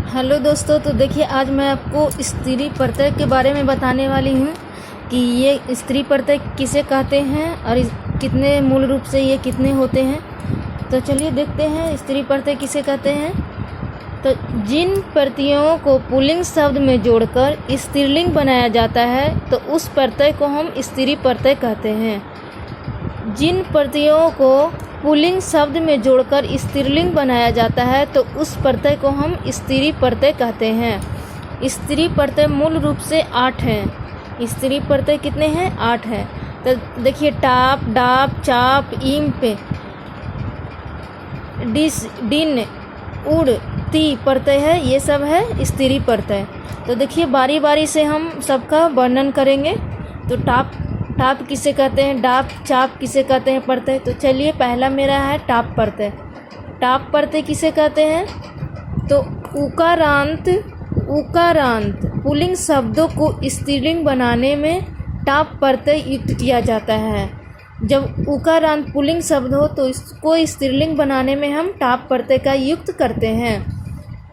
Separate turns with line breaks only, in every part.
Hello दोस्तों, तो देखिए आज मैं आपको स्त्री प्रत्यय के बारे में बताने वाली हूँ कि ये स्त्री प्रत्यय किसे कहते हैं और कितने मूल रूप से ये कितने होते हैं। तो चलिए देखते हैं स्त्री प्रत्यय किसे कहते हैं। तो जिन प्रत्ययों को पुल्लिंग शब्द में जोड़कर स्त्रीलिंग बनाया जाता है तो उस प्रत्यय को हम स्त्री प्रत्यय कहते हैं। जिन प्रत्ययों को पुल्लिंग शब्द में जोड़कर स्त्रीलिंग बनाया जाता है तो उस प्रत्यय को हम स्त्री प्रत्यय कहते हैं। स्त्री प्रत्यय मूल रूप से 8 हैं। स्त्री प्रत्यय कितने हैं? 8 हैं। तो देखिए टाप, डाप, चाप, इम्प, डिस, डिन, उड़, ती प्रत्यय है, ये सब है स्त्री प्रत्यय। तो देखिए बारी बारी से हम सबका वर्णन करेंगे। तो टाप किसे कहते हैं, डाप, चाप किसे कहते हैं प्रत्यय। तो चलिए पहला मेरा है टाप प्रत्यय। टाप प्रत्यय किसे कहते हैं? तो उकारांत पुल्लिंग शब्दों को स्त्रीलिंग बनाने में टाप प्रत्यय युक्त किया जाता है। जब उकारांत पुल्लिंग शब्द हो तो इसको स्त्रीलिंग बनाने में हम टाप प्रत्यय का युक्त करते हैं।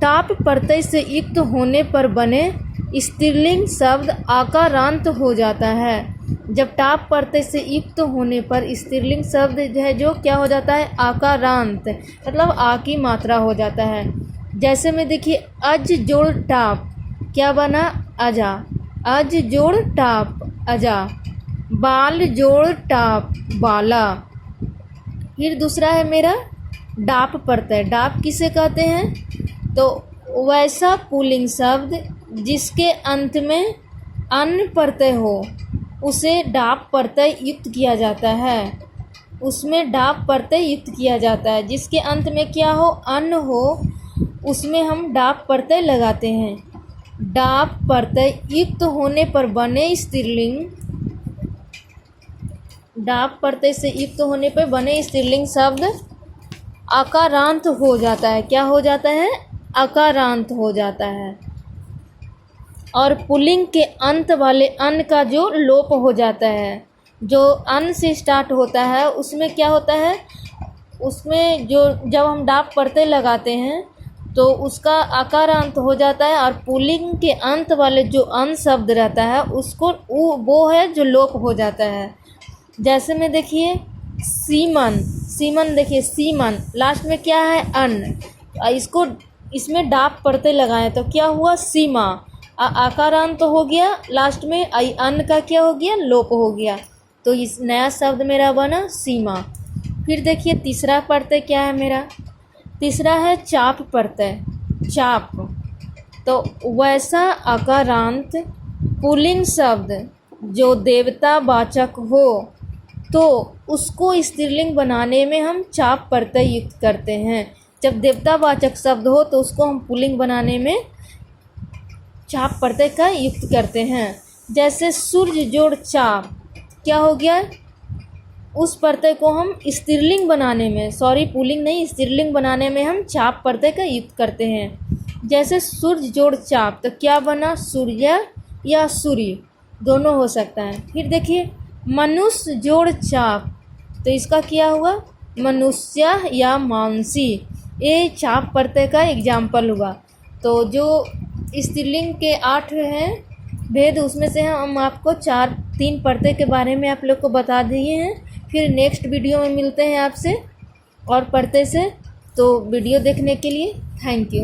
टाप प्रत्यय से युक्त होने पर बने स्त्रीलिंग शब्द आकारांत हो जाता है। जब टाप प्रत्यय से युक्त होने पर स्त्रीलिंग शब्द है जो क्या हो जाता है? आकारांत, मतलब आ की मात्रा हो जाता है। जैसे में देखिए अज जोड़ टाप क्या बना? अजा। अज जोड़ टाप अजा। बाल जोड़ टाप बाला। फिर दूसरा है मेरा डाप प्रत्यय। डाप किसे कहते हैं? तो वैसा पुल्लिंग शब्द जिसके अंत में अन प्रत्यय हो उसे डाप प्रत्यय युक्त किया जाता है। उसमें डाप प्रत्यय युक्त किया जाता है। जिसके अंत में क्या हो? अन हो, उसमें हम डाप प्रत्यय लगाते हैं। डाप प्रत्यय युक्त होने पर बने स्त्रीलिंग, डाप प्रत्यय से युक्त होने पर बने स्त्रीलिंग शब्द आकारांत हो जाता है। क्या हो जाता है? आकारांत हो जाता है। और पुल्लिंग के अंत वाले अन का जो लोप हो जाता है, जो अन से स्टार्ट होता है उसमें क्या होता है? उसमें जो जब हम डाप प्रत्यय लगाते हैं तो उसका आकारांत हो जाता है और पुल्लिंग के अंत वाले जो अन शब्द रहता है उसको वो है जो लोप हो जाता है। जैसे में देखिए सीमन, देखिए सीमन लास्ट में क्या है? अन। इसमें डाप प्रत्यय लगाएं तो क्या हुआ? सीमा। आकारांत तो हो गया, लास्ट में अन का क्या हो गया? लोप हो गया। तो इस नया शब्द मेरा बना सीमा। फिर देखिए तीसरा प्रत्यय क्या है मेरा? तीसरा है चाप प्रत्यय। चाप, तो वैसा आकारांत पुल्लिंग शब्द जो देवता वाचक हो तो उसको स्त्रीलिंग बनाने में हम चाप प्रत्यय युक्त करते हैं। जब देवता वाचक शब्द हो तो उसको हम पुल्लिंग बनाने में चाप प्रत्यय का युक्त करते हैं। जैसे सूर्य जोड़ चाप क्या हो गया? उस प्रत्यय को हम स्त्रीलिंग बनाने में, पुल्लिंग नहीं, स्त्रीलिंग बनाने में हम चाप प्रत्यय का युक्त करते हैं। जैसे सूर्य जोड़ चाप तो क्या बना? सूर्य या सूर्य, दोनों हो सकता है। फिर देखिए मनुष्य जोड़ चाप तो इसका क्या हुआ? मनुष्य या मानसी। ये चाप प्रत्यय का एग्जाम्पल हुआ। तो जो स्त्रीलिंग के 8 हैं भेद, उसमें से हम आपको 3 प्रत्यय के बारे में आप लोग को बता दिए हैं। फिर नेक्स्ट वीडियो में मिलते हैं आपसे और प्रत्यय से। तो वीडियो देखने के लिए थैंक यू।